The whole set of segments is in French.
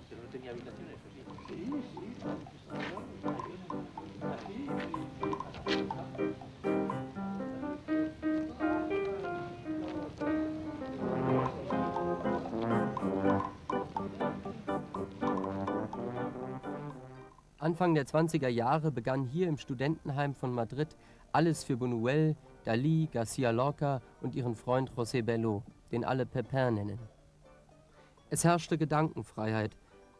Pero no tenía habitaciones, ¿o sí? Sí, Anfang der 20er Jahre begann hier im Studentenheim von Madrid alles für Buñuel, Dalí, García Lorca und ihren Freund José Bello, den alle Pepin nennen. Es herrschte Gedankenfreiheit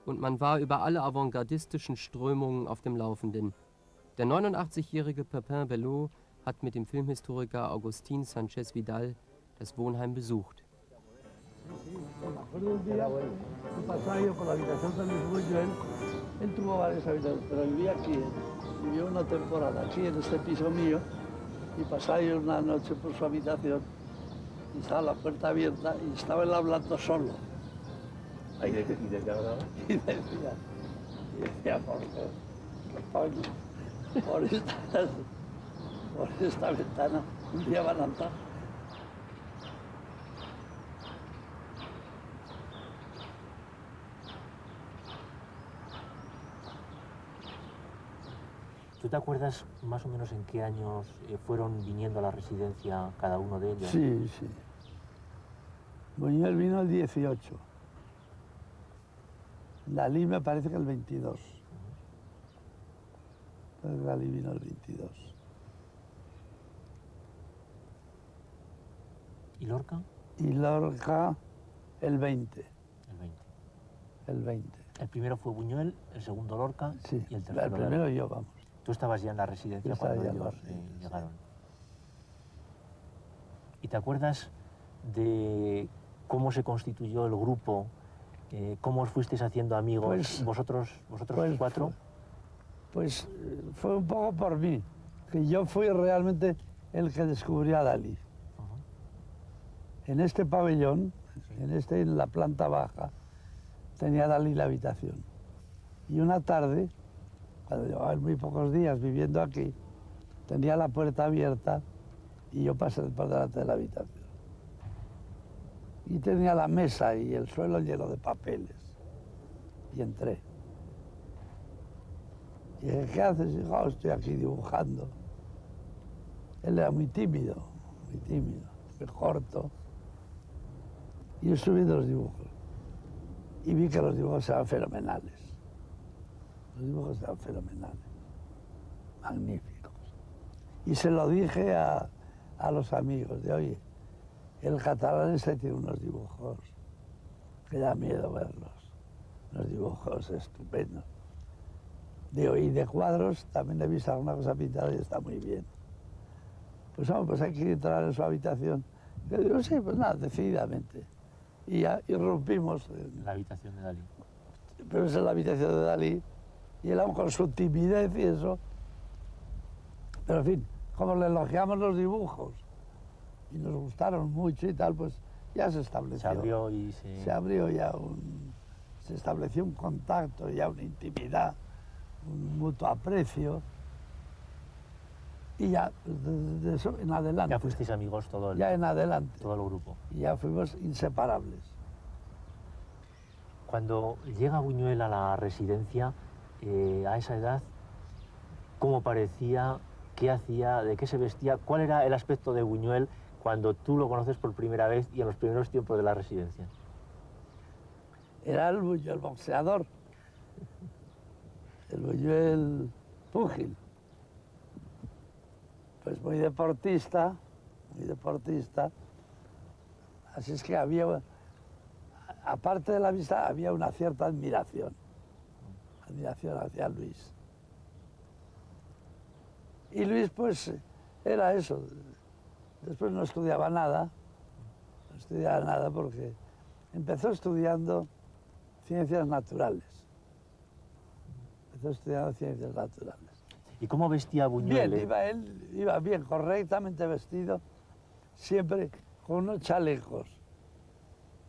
und man war über alle avantgardistischen Strömungen auf dem Laufenden. Der 89-jährige Pepin Bello hat mit dem Filmhistoriker Agustín Sánchez Vidal das Wohnheim besucht. Me acuerdo un día que pasaba yo por la habitación de Luis Buñuel. Él tuvo varias habitaciones, pero vivía aquí, vivió una temporada aquí en este piso mío y pasaba yo una noche por su habitación y estaba la puerta abierta y estaba él hablando solo. ¿Y de qué hablaba? Y decía, por esta ventana un día van a andar. ¿Tú te acuerdas más o menos en qué años fueron viniendo a la residencia cada uno de ellos? Sí, sí. Buñuel vino el 18. Dalí me parece que el 22. Entonces Dalí vino el 22. ¿Y Lorca? Y Lorca el 20. El 20. El 20. El primero fue Buñuel, el segundo Lorca Sí, y el tercero el primero Lorca. yo, vamos. Tú estabas ya en la residencia Yo estaba cuando ya en la ellos residencia, llegaron. ¿Y te acuerdas de cómo se constituyó el grupo? ¿Cómo os fuisteis haciendo amigos vosotros cuatro? Pues fue un poco por mí, que yo fui realmente el que descubrió a Dalí. En este pabellón, en la planta baja, tenía Dalí la habitación. Y una tarde, cuando llevaba muy pocos días viviendo aquí, tenía la puerta abierta y yo pasé por delante de la habitación. Y tenía la mesa y el suelo lleno de papeles. Y entré. Y dije, ¿qué haces? Y dijo, estoy aquí dibujando. Él era muy tímido, muy corto. Y yo subí de los dibujos. Y vi que los dibujos eran fenomenales. Los dibujos eran fenomenales, magníficos. Y se lo dije a los amigos de, oye, el catalán ese tiene unos dibujos que da miedo verlos, unos dibujos estupendos. Digo, y de cuadros también he visto alguna cosa pintada y está muy bien. Pues vamos, pues hay que entrar en su habitación. Yo digo, sí, pues nada, decididamente. Y ya irrumpimos. En la habitación de Dalí. Pero es en la habitación de Dalí. Y él aún con su timidez y eso. Pero en fin, como le elogiamos los dibujos y nos gustaron mucho y tal, pues ya se estableció. Se abrió y se abrió ya se estableció un contacto, ya una intimidad, un mutuo aprecio. Y ya, de eso en adelante. Ya fuisteis amigos todo el grupo. Y ya fuimos inseparables. Cuando llega Buñuel a la residencia, a esa edad, ¿cómo parecía? ¿Qué hacía? ¿De qué se vestía? ¿Cuál era el aspecto de Buñuel cuando tú lo conoces por primera vez y en los primeros tiempos de la residencia? Era el Buñuel boxeador, el Buñuel púgil. Pues muy deportista. Así es que había, aparte de la vista, había una cierta admiración hacia Luis. Y Luis, pues, era eso. Después no estudiaba nada porque empezó estudiando ciencias naturales. ¿Y cómo vestía Buñuel? Bien, iba bien, correctamente vestido, siempre con unos chalecos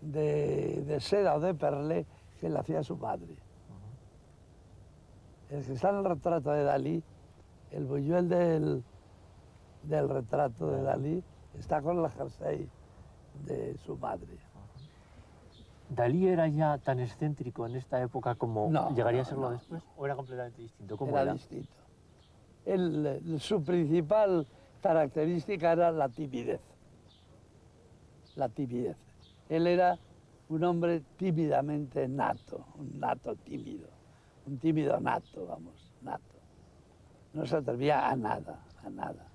de seda o de perlé que le hacía su madre. El que está en el retrato de Dalí, el Buñuel del retrato de Dalí, está con el jersey de su madre. ¿Dalí era ya tan excéntrico en esta época como No, llegaría a no, serlo no, después? ¿O era completamente distinto? ¿Cómo Era era? distinto. Su principal característica era la timidez. La timidez. Él era un hombre tímidamente nato, un nato tímido, un tímido nato, vamos, nato. No se atrevía a nada, a nada.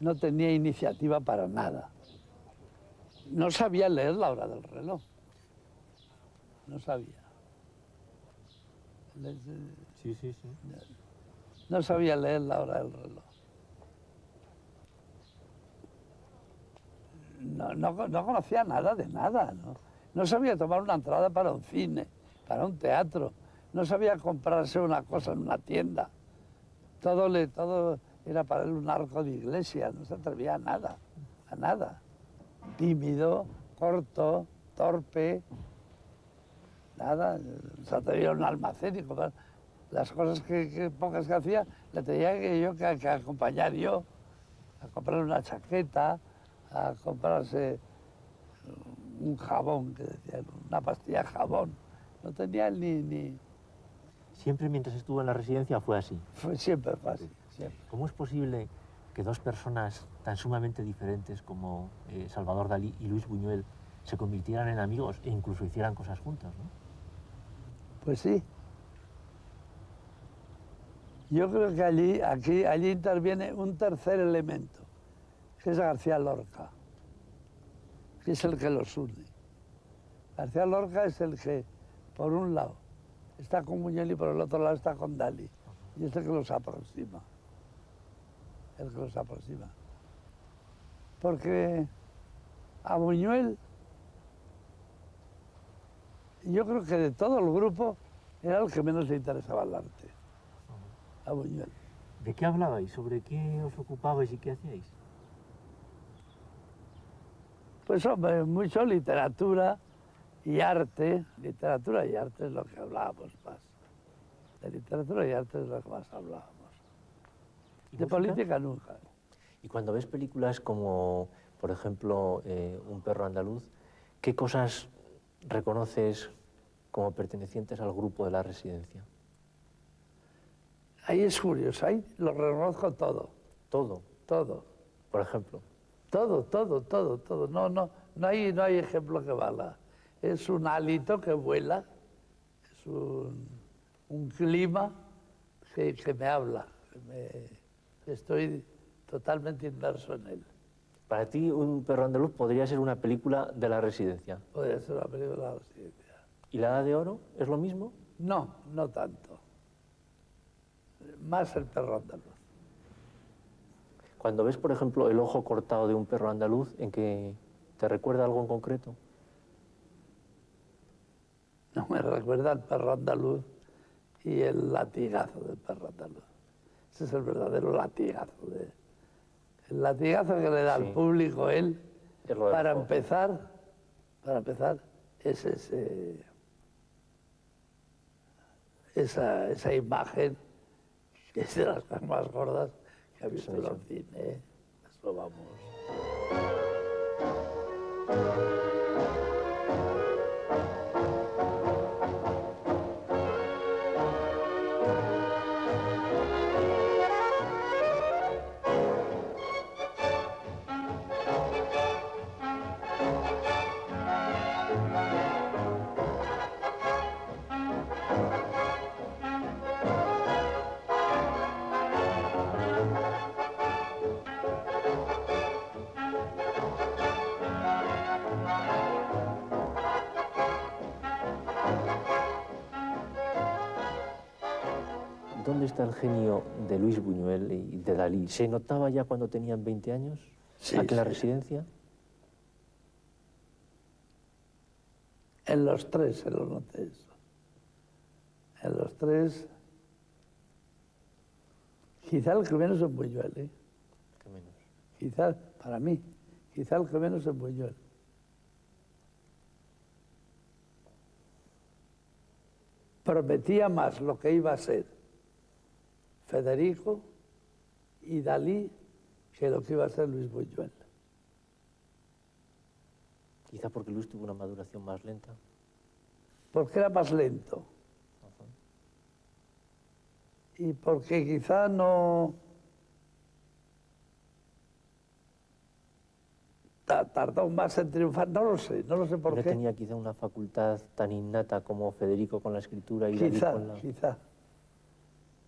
No tenía iniciativa para nada. No sabía leer la hora del reloj. No sabía. Sí, sí, sí. No sabía leer la hora del reloj. No conocía nada de nada, ¿no? No sabía tomar una entrada para un cine, para un teatro. No sabía comprarse una cosa en una tienda. Todo era para él un arco de iglesia, no se atrevía a nada, a nada. Tímido, corto, torpe, nada. Se atrevía a un almacén y comprar las cosas pocas que hacía, le tenía que acompañar yo, a comprar una chaqueta, a comprarse un jabón, que decían, una pastilla de jabón. No tenía él ni... Siempre mientras estuvo en la residencia fue así. Siempre fue así, siempre. ¿Cómo es posible que dos personas tan sumamente diferentes como Salvador Dalí y Luis Buñuel se convirtieran en amigos e incluso hicieran cosas juntos, ¿no? Pues sí. Yo creo que allí interviene un tercer elemento, que es García Lorca, que es el que los une. García Lorca es el que, por un lado, está con Buñuel y por el otro lado está con Dalí. Y es el que los aproxima. El que los aproxima. Porque a Buñuel, yo creo que de todo el grupo, era el que menos le interesaba el arte. A Buñuel. ¿De qué hablabais? ¿Sobre qué os ocupabais y qué hacíais? Pues hombre, mucho literatura y arte. Literatura y arte es lo que hablábamos más. De literatura y arte es lo que más hablábamos. De política nunca. Y cuando ves películas como, por ejemplo, Un perro andaluz, ¿qué cosas reconoces como pertenecientes al grupo de la residencia? Ahí es curioso, ahí lo reconozco todo. Todo, Todo. por ejemplo. Todo. No hay ejemplo que valga. Es un hálito que vuela, es un clima que me habla. Estoy totalmente inmerso en él. Para ti, Un perro andaluz podría ser una película de la residencia. Podría ser una película de la residencia. ¿Y La Edad de Oro es lo mismo? No tanto. Más El perro andaluz. Cuando ves, por ejemplo, el ojo cortado de Un perro andaluz, ¿en qué te recuerda algo en concreto? No me recuerda al perro andaluz y el latigazo del perro andaluz. Ese es el verdadero latigazo. El latigazo que le da al público él, para empezar, es esa imagen que es de las cosas más gordas que ha visto en el cine. Eso vamos. ¿Dónde está el genio de Luis Buñuel y de Dalí? ¿Se notaba ya cuando tenían 20 años? Sí, ¿Aquí en la sí. residencia? En los tres se lo noté eso. En los tres, quizá el que menos es Buñuel, ¿eh? ¿Qué menos? Quizá, para mí, quizá el que menos es Buñuel. Prometía más lo que iba a ser Federico y Dalí que lo que iba a ser Luis Buñuel. Quizá porque Luis tuvo una maduración más lenta. porque era más lento. Y porque quizá no tardó más en triunfar, no lo sé por No qué. tenía quizá una facultad tan innata como Federico con la escritura y Dalí Quizá, con la...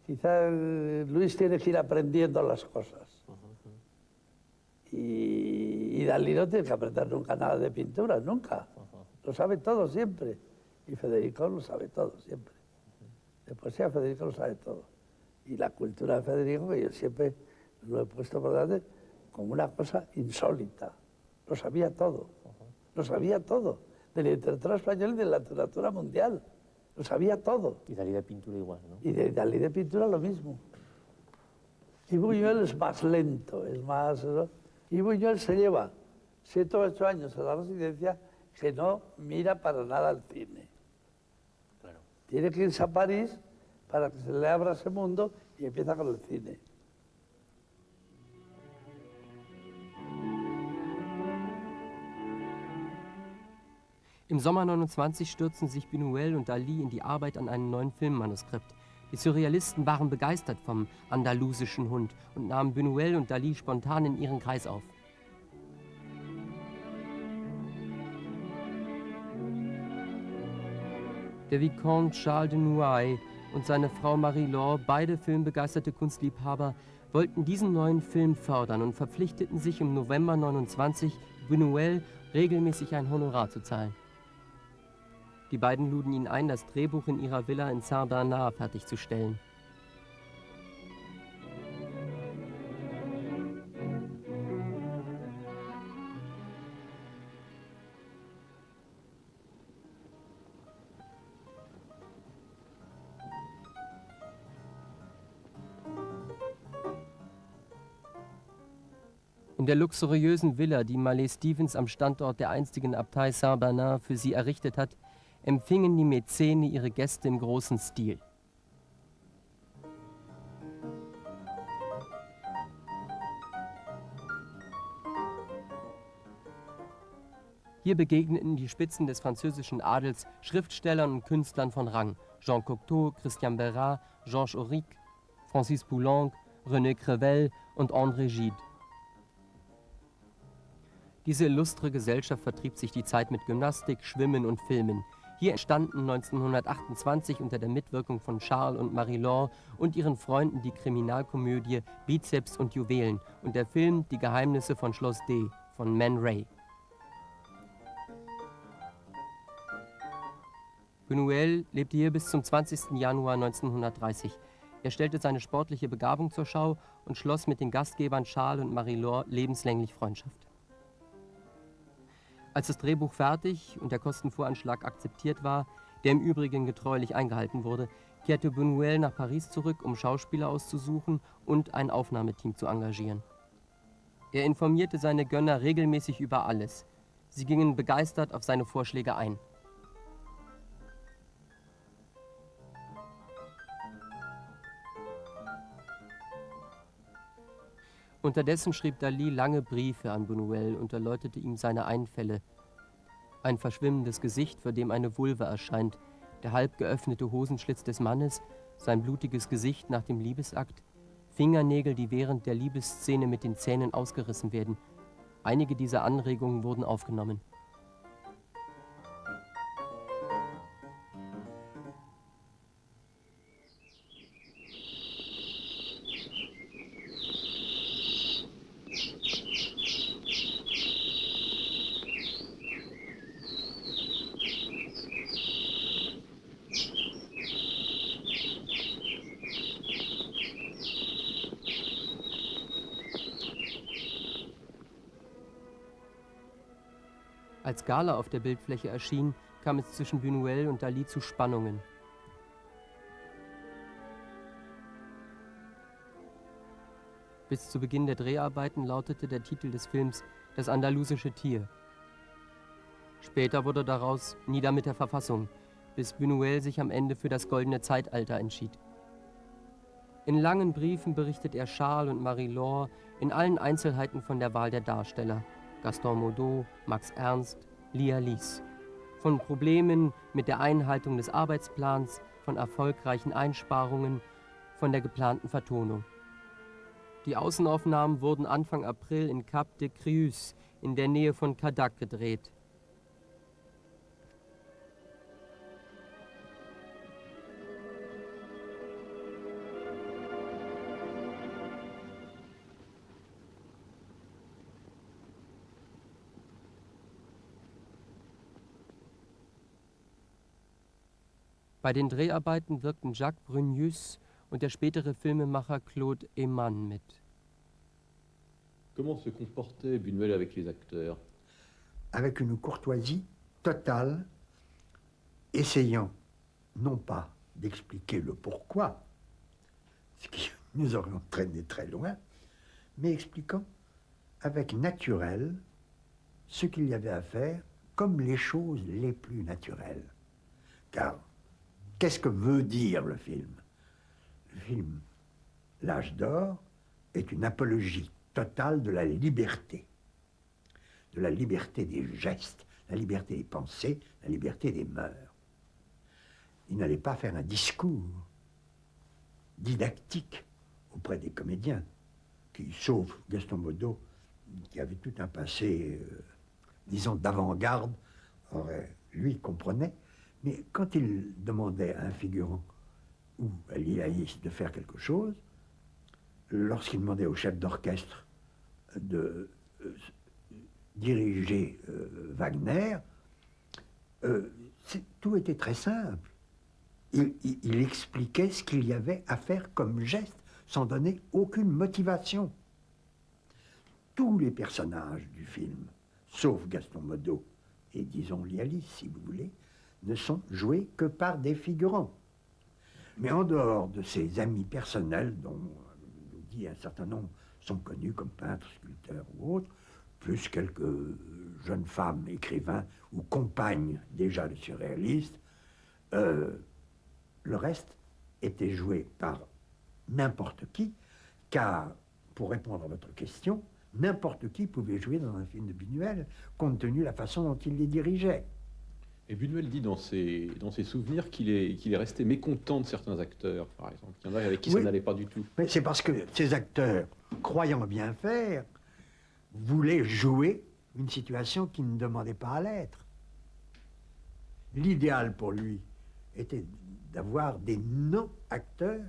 quizá Luis tiene que ir aprendiendo las cosas. Y Dalí no tiene que aprender nunca nada de pintura, nunca. Lo sabe todo siempre. Y Federico lo sabe todo siempre. De poesía Federico lo sabe todo. Y la cultura de Federico, que yo siempre lo he puesto por delante como una cosa insólita. Lo sabía todo. Lo sabía todo. De la literatura española y de la literatura mundial. Lo sabía todo. Y Dalí de pintura igual, ¿no? Y de Dalí de pintura lo mismo. Y Buñuel es más lento, es más... ¿no? Y Buñuel se lleva 7 o 8 años en la residencia que no mira para nada al cine. Claro. Tiene que irse a París para que se le abra ese mundo y empieza con el cine. Im Sommer 29 stürzen sich Buñuel und Dalí in die Arbeit an einem neuen Filmmanuskript. Die Surrealisten waren begeistert vom andalusischen Hund und nahmen Buñuel und Dalí spontan in ihren Kreis auf. Der Vicomte Charles de Noailles und seine Frau Marie-Laure, beide filmbegeisterte Kunstliebhaber, wollten diesen neuen Film fördern und verpflichteten sich im November 29 Buñuel regelmäßig ein Honorar zu zahlen. Die beiden luden ihn ein, das Drehbuch in ihrer Villa in Saint-Bernard fertigzustellen. In der luxuriösen Villa, die Mallet Stevens am Standort der einstigen Abtei Saint-Bernard für sie errichtet hat, empfingen die Mäzene ihre Gäste im großen Stil. Hier begegneten die Spitzen des französischen Adels Schriftstellern und Künstlern von Rang: Jean Cocteau, Christian Bérard, Georges Auric, Francis Poulenc, René Crevel und André Gide. Diese illustre Gesellschaft vertrieb sich die Zeit mit Gymnastik, Schwimmen und Filmen. Hier entstanden 1928 unter der Mitwirkung von Charles und Marie-Laure und ihren Freunden die Kriminalkomödie Bizeps und Juwelen und der Film Die Geheimnisse von Schloss D von Man Ray. Buñuel lebte hier bis zum 20. Januar 1930. Er stellte seine sportliche Begabung zur Schau und schloss mit den Gastgebern Charles und Marie-Laure lebenslänglich Freundschaft. Als das Drehbuch fertig und der Kostenvoranschlag akzeptiert war, der im Übrigen getreulich eingehalten wurde, kehrte Buñuel nach Paris zurück, um Schauspieler auszusuchen und ein Aufnahmeteam zu engagieren. Er informierte seine Gönner regelmäßig über alles. Sie gingen begeistert auf seine Vorschläge ein. Unterdessen schrieb Dalí lange Briefe an Buñuel und erläuterte ihm seine Einfälle. Ein verschwimmendes Gesicht, vor dem eine Vulva erscheint, der halb geöffnete Hosenschlitz des Mannes, sein blutiges Gesicht nach dem Liebesakt, Fingernägel, die während der Liebesszene mit den Zähnen ausgerissen werden. Einige dieser Anregungen wurden aufgenommen. Als Gala auf der Bildfläche erschien, kam es zwischen Buñuel und Dalí zu Spannungen. Bis zu Beginn der Dreharbeiten lautete der Titel des Films »Das andalusische Tier«. Später wurde daraus »Nieder mit der Verfassung«, bis Buñuel sich am Ende für das Goldene Zeitalter entschied. In langen Briefen berichtet er Charles und Marie-Laure in allen Einzelheiten von der Wahl der Darsteller: Gaston Modot, Max Ernst, Lia Lis. von Problemen mit der Einhaltung des Arbeitsplans, von erfolgreichen Einsparungen, von der geplanten Vertonung. Die Außenaufnahmen wurden Anfang April in Cap de Crius in der Nähe von Cadac gedreht. Bei den Dreharbeiten wirkten Jacques Brunius und der spätere Filmemacher Claude Eman mit. Comment se comportait Buñuel avec les acteurs? Avec une courtoisie totale, essayant non pas d'expliquer le pourquoi, ce qui nous aurait entraîné très loin, mais expliquant avec naturel ce qu'il y avait à faire comme les choses les plus naturelles. Car qu'est-ce que veut dire le film? Le film, L'Âge d'or, est une apologie totale de la liberté des gestes, la liberté des pensées, la liberté des mœurs. Il n'allait pas faire un discours didactique auprès des comédiens, qui, sauf Gaston Baudeau, qui avait tout un passé, disons, d'avant-garde, lui comprenait. Mais quand il demandait à un figurant ou à l'IAIS de faire quelque chose, lorsqu'il demandait au chef d'orchestre de diriger Wagner, tout était très simple. Il expliquait ce qu'il y avait à faire comme geste, sans donner aucune motivation. Tous les personnages du film, sauf Gaston Baudeau et disons l'IAIS, si vous voulez, ne sont joués que par des figurants. Mais en dehors de ses amis personnels, dont je vous dis un certain nombre sont connus comme peintres, sculpteurs ou autres, plus quelques jeunes femmes écrivains ou compagnes déjà de surréalistes, le reste était joué par n'importe qui, car, pour répondre à votre question, n'importe qui pouvait jouer dans un film de Buñuel, compte tenu de la façon dont il les dirigeait. Et Buñuel dit dans ses souvenirs qu'il est resté mécontent de certains acteurs, par exemple. Il y en a avec qui ça n'allait pas du tout. Mais c'est parce que ces acteurs, croyant bien faire, voulaient jouer une situation qui ne demandait pas à l'être. L'idéal pour lui était d'avoir des non-acteurs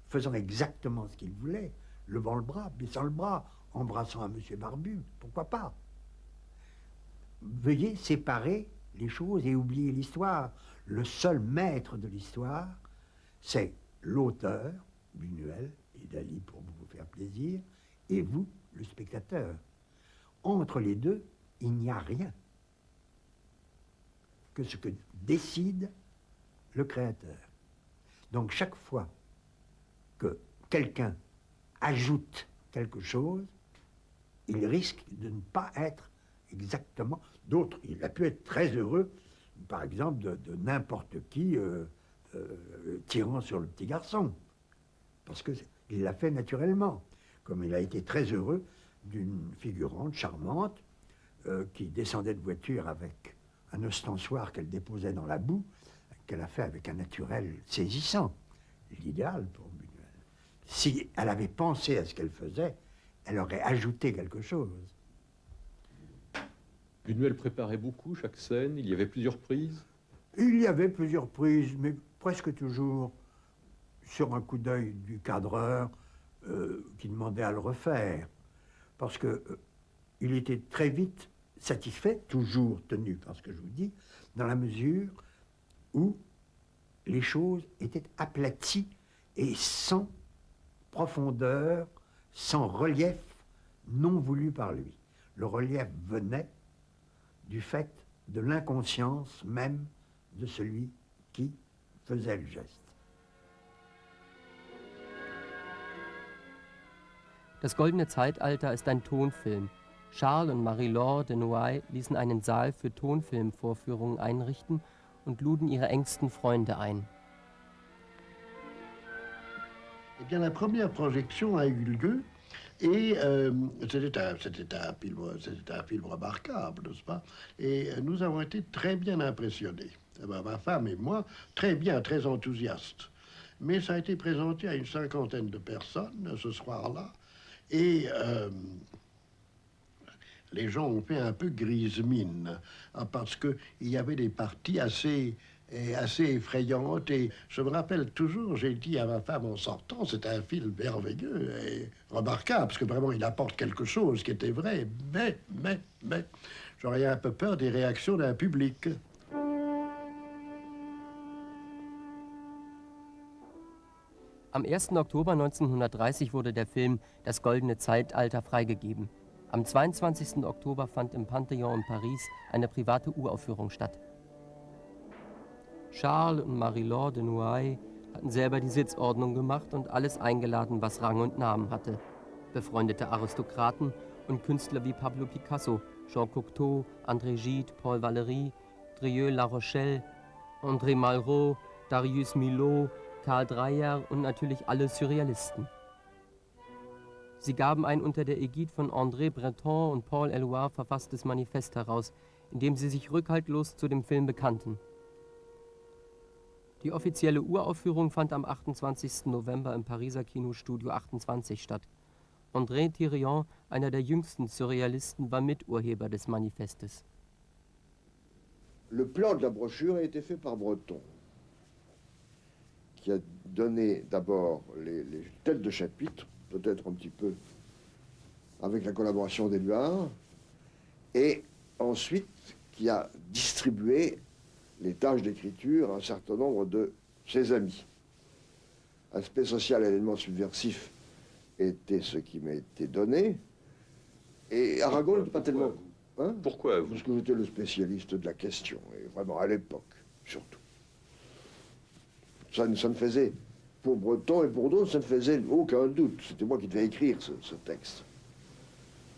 faisant exactement ce qu'ils voulaient, levant le bras, baissant le bras, embrassant un monsieur barbu, pourquoi pas. Veuillez séparer les choses et oublier l'histoire. Le seul maître de l'histoire, c'est l'auteur, Buñuel et Dali pour vous faire plaisir, et vous, le spectateur. Entre les deux, il n'y a rien que ce que décide le créateur. Donc chaque fois que quelqu'un ajoute quelque chose, il risque de ne pas être exactement d'autres. Il a pu être très heureux, par exemple, de n'importe qui tirant sur le petit garçon, parce qu'il l'a fait naturellement, comme il a été très heureux d'une figurante charmante qui descendait de voiture avec un ostensoir qu'elle déposait dans la boue, qu'elle a fait avec un naturel saisissant. L'idéal pour Buñuel. Si elle avait pensé à ce qu'elle faisait, elle aurait ajouté quelque chose. Buñuel préparait beaucoup chaque scène, il y avait plusieurs prises. Il y avait plusieurs prises, mais presque toujours sur un coup d'œil du cadreur qui demandait à le refaire. Parce qu'il était très vite satisfait, toujours tenu par ce que je vous dis, dans la mesure où les choses étaient aplaties et sans profondeur, sans relief non voulu par lui. Le relief venait du fait de l'inconscience même de celui qui faisait le geste. Das Goldene Zeitalter ist ein Tonfilm. Charles und Marie-Laure de Noailles ließen einen Saal für Tonfilmvorführungen einrichten und luden ihre engsten Freunde ein. Eh bien, la première projection a eu lieu Et c'était un film remarquable, n'est-ce pas? Et nous avons été très bien impressionnés. Ma femme et moi, très bien, très enthousiastes. Mais ça a été présenté à une 50aine de personnes ce soir-là. Et les gens ont fait un peu grise mine, hein, parce qu'il y avait des parties assez effrayantes. Et je me rappelle toujours, j'ai dit à ma femme en sortant, c'est un film merveilleux et remarquable, parce que vraiment il apporte quelque chose qui était vrai. Mais, j'aurais un peu peur des réactions d'un public. Am 1. Oktober 1930 wurde der Film Das Goldene Zeitalter freigegeben. Am 22. Oktober fand im Panthéon in Paris eine private Uraufführung statt. Charles und Marie-Laure de Noailles hatten selber die Sitzordnung gemacht und alles eingeladen, was Rang und Namen hatte. Befreundete Aristokraten und Künstler wie Pablo Picasso, Jean Cocteau, André Gide, Paul Valéry, Drieux-La Rochelle, André Malraux, Darius Milhaud, Karl Dreyer und natürlich alle Surrealisten. Sie gaben ein unter der Ägide von André Breton und Paul Éluard verfasstes Manifest heraus, in dem sie sich rückhaltlos zu dem Film bekannten. Die offizielle Uraufführung fand am 28. November im Pariser Kino Studio 28 statt. André Thirion, einer der jüngsten Surrealisten, war Miturheber des Manifestes. Le plan de la brochure a été fait par Breton, qui a donné d'abord les têtes de chapitre, peut-être un petit peu avec la collaboration d'Éluard, et ensuite qui a distribué les tâches d'écriture à un certain nombre de ses amis. Aspect social et élément subversif était ce qui m'a été donné, et Aragon n'était pas tellement... Hein? Pourquoi vous? Parce que j'étais le spécialiste de la question, et vraiment à l'époque, surtout. Ça ne faisait, pour Breton et pour d'autres, ça ne faisait aucun doute. C'était moi qui devais écrire ce texte.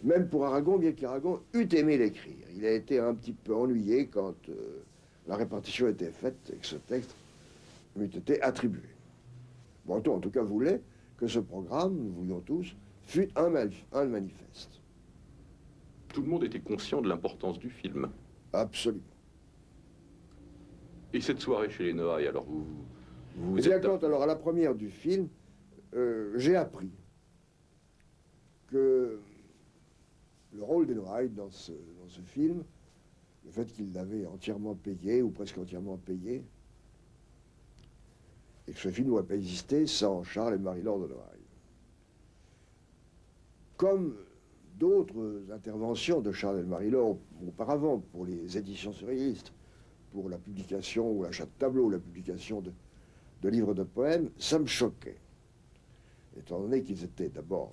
Même pour Aragon, bien qu'Aragon eût aimé l'écrire. Il a été un petit peu ennuyé quand la répartition était faite et que ce texte m'eût été attribué. Breton, en tout cas, voulait que ce programme, nous voulions tous, fût un manifeste. Tout le monde était conscient de l'importance du film. Absolument. Et cette soirée chez les Noailles, alors vous Eh bien, êtes... alors à la première du film, j'ai appris que le rôle des Noailles dans ce film, le fait qu'il l'avait entièrement payé, ou presque entièrement payé, et que ce film n'aurait pas existé sans Charles et Marie-Laure de Noailles. Comme d'autres interventions de Charles et de Marie-Laure auparavant pour les éditions surréalistes, pour la publication ou l'achat de tableaux, la publication de livres de poèmes, ça me choquait. Étant donné qu'ils étaient d'abord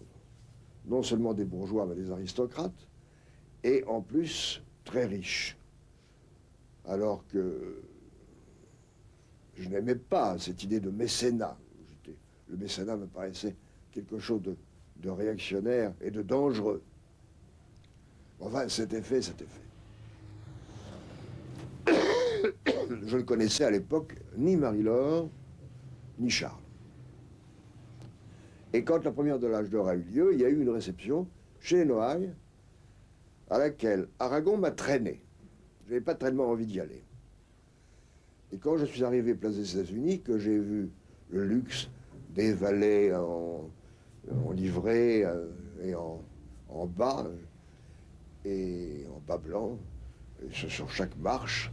non seulement des bourgeois, mais des aristocrates, et en plus très riches. Alors que je n'aimais pas cette idée de mécénat. Le mécénat me paraissait quelque chose de réactionnaire et de dangereux. Enfin, c'était fait, c'était fait. Je ne connaissais à l'époque ni Marie-Laure, ni Charles. Et quand la première de l'âge d'or a eu lieu, il y a eu une réception chez les Noailles à laquelle Aragon m'a traîné. Je n'avais pas tellement envie d'y aller. Et quand je suis arrivé place des États-Unis, que j'ai vu le luxe des valets en livrée et en bas, et en bas blanc, sur chaque marche,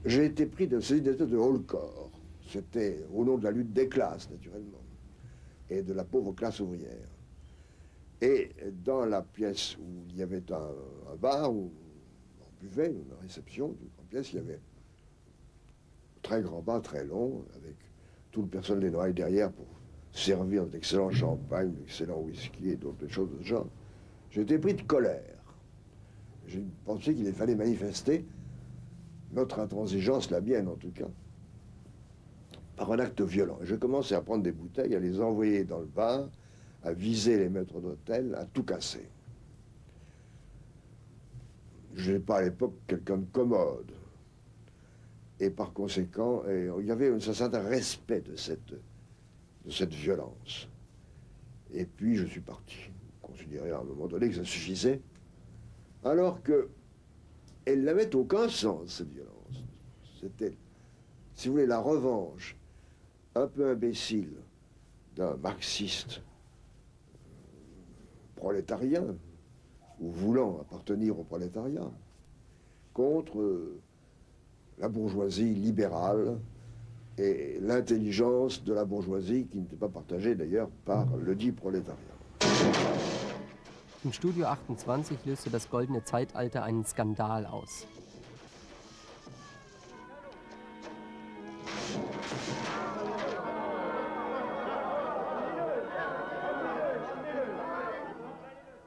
j'ai été pris de cette idée de haut-le-corps. C'était au nom de la lutte des classes, naturellement, et de la pauvre classe ouvrière. Et dans la pièce où il y avait un bar où on buvait, une réception, une grande pièce, il y avait un très grand bar, très long, avec tout le personnel des Noailles derrière pour servir d'excellent champagne, d'excellent whisky et d'autres choses de ce genre. J'ai été pris de colère. J'ai pensé qu'il fallait manifester notre intransigeance, la mienne en tout cas, par un acte violent. Et j'ai commencé à prendre des bouteilles, à les envoyer dans le bar, à viser les maîtres d'hôtel, à tout casser. Je n'étais pas à l'époque quelqu'un de commode. Et par conséquent, il y avait un certain respect de cette violence. Et puis je suis parti. considéré à un moment donné que ça suffisait, alors qu'elle n'avait aucun sens, cette violence. C'était, si vous voulez, la revanche un peu imbécile d'un marxiste prolétarien, ou voulant appartenir au prolétariat, contre la bourgeoisie libérale et l'intelligence de la bourgeoisie qui n'était pas partagée d'ailleurs par le dit prolétariat. Im Studio 28 löste das Goldene Zeitalter einen Skandal aus.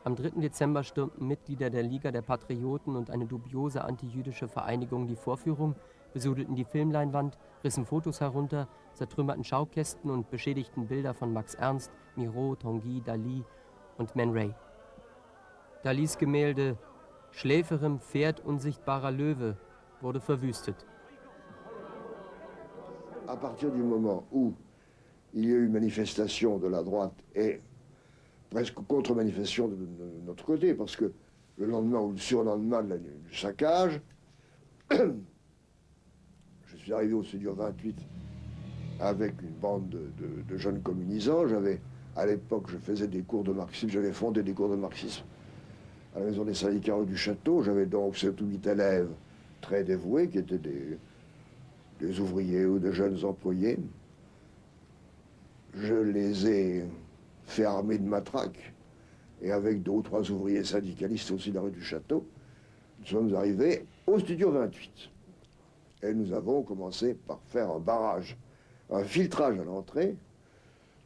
Am 3. Dezember stürmten Mitglieder der Liga der Patrioten und eine dubiose antijüdische Vereinigung die Vorführung, besudelten die Filmleinwand, rissen Fotos herunter, zertrümmerten Schaukästen und beschädigten Bilder von Max Ernst, Miro, Tanguy, Dali und Man Ray. Dalis Gemälde »Schläferem Pferd unsichtbarer Löwe« wurde verwüstet. À partir du moment où il y a eu manifestation de la droite et presque contre-manifestation de notre côté, parce que le lendemain ou le surlendemain du saccage, je suis arrivé au studio 28 avec une bande de jeunes communisants. À l'époque, je faisais des cours de marxisme, j'avais fondé des cours de marxisme à la maison des syndicats rue du Château. J'avais donc 7 ou 8 élèves très dévoués, qui étaient des ouvriers ou de jeunes employés. Je les ai fait armer de matraques, et avec 2 ou 3 ouvriers syndicalistes aussi de la rue du Château, nous sommes arrivés au studio 28. Et nous avons commencé par faire un barrage, un filtrage à l'entrée.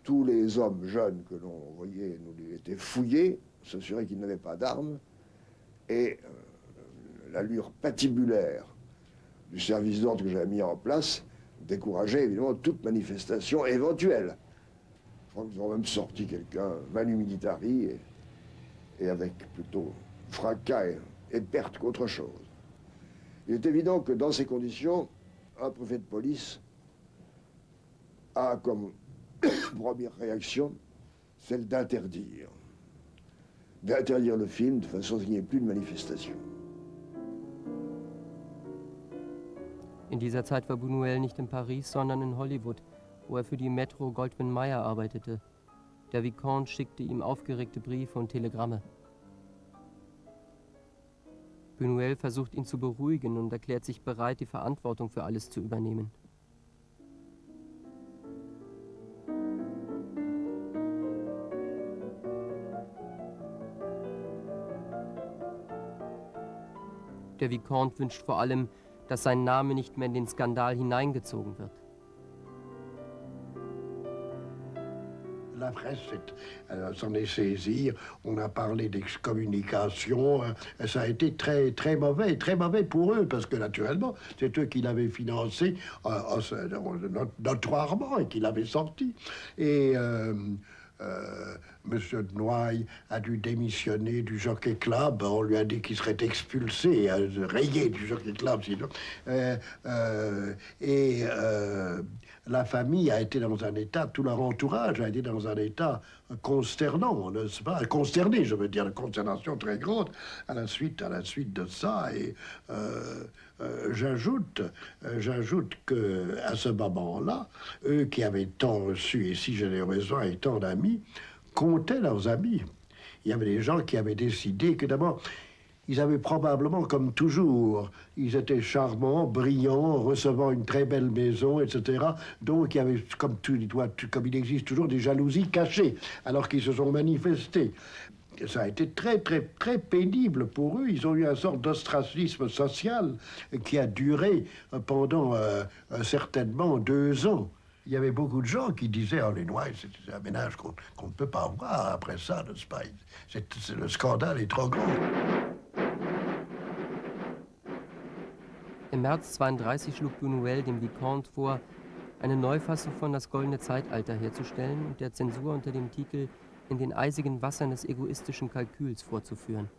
Tous les hommes jeunes que l'on voyait nous étaient fouillés, s'assurer qu'ils n'avaient pas d'armes, et l'allure patibulaire du service d'ordre que j'avais mis en place décourageait évidemment toute manifestation éventuelle. Je crois qu'ils ont même sorti quelqu'un, manu militari, et avec plutôt fracas et perte qu'autre chose. Il est évident que dans ces conditions, un préfet de police a comme première réaction celle d'interdire le film de façon à ce qu'il n'y ait plus de manifestation. In dieser Zeit war Buñuel nicht in Paris, sondern in Hollywood, wo für die Metro Goldwyn Mayer arbeitete. Der Vicomte schickte ihm aufgeregte Briefe und Telegramme. Buñuel versucht ihn zu beruhigen und erklärt sich bereit, die Verantwortung für alles zu übernehmen. Der Vicomte wünscht vor allem, dass sein Name nicht mehr in den Skandal hineingezogen wird. La presse s'en est saisie, on a parlé d'excommunication, ça a été très mauvais pour eux, parce que naturellement, c'est eux qui l'avaient financé notoirement et qui l'avaient sorti. Et Monsieur de Noailles a dû démissionner du Jockey Club. On lui a dit qu'il serait expulsé, rayé du Jockey Club, sinon. La famille a été dans un état, tout leur entourage a été dans un état consternant, n'est-ce pas? Consterné, je veux dire, une consternation très grande à la suite de ça. Et j'ajoute que à ce moment-là, eux qui avaient tant reçu et si généreusement et tant d'amis, comptaient leurs amis. Il y avait des gens qui avaient décidé que d'abord, ils avaient probablement, comme toujours, ils étaient charmants, brillants, recevant une très belle maison, etc. Donc il y avait, comme il existe toujours, des jalousies cachées, alors qu'ils se sont manifestés. Ça a été très pénible pour eux. Ils ont eu une sorte d'ostracisme social qui a duré pendant certainement 2 ans. Il y avait beaucoup de gens qui disaient, oh, les Noirs, c'est un ménage qu'on ne peut pas voir après ça, n'est-ce pas? Le scandale est trop grand. Im März 32 schlug Buñuel dem Vicomte vor, eine Neufassung von Das Goldene Zeitalter herzustellen und der Zensur unter dem Titel »In den eisigen Wassern des egoistischen Kalküls« vorzuführen.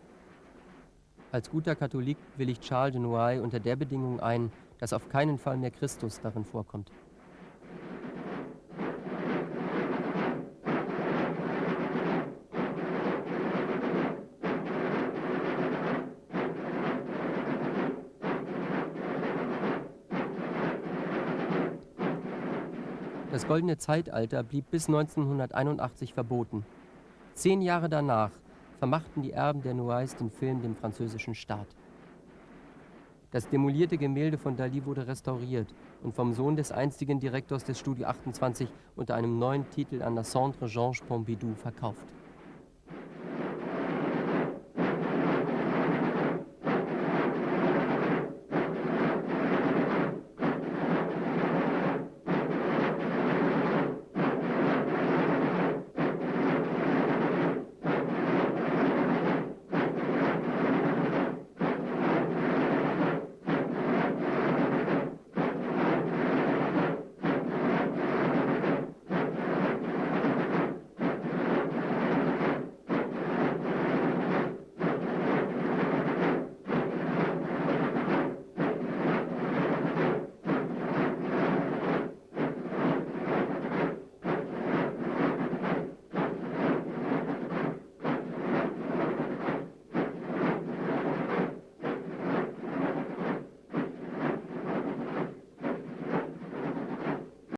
Als guter Katholik willigt Charles de Noailles unter der Bedingung ein, dass auf keinen Fall mehr Christus darin vorkommt. Das Goldene Zeitalter blieb bis 1981 verboten. 10 Jahre danach vermachten die Erben der Noailles den Film dem französischen Staat. Das demolierte Gemälde von Dali wurde restauriert und vom Sohn des einstigen Direktors des Studio 28 unter einem neuen Titel an das Centre Georges Pompidou verkauft.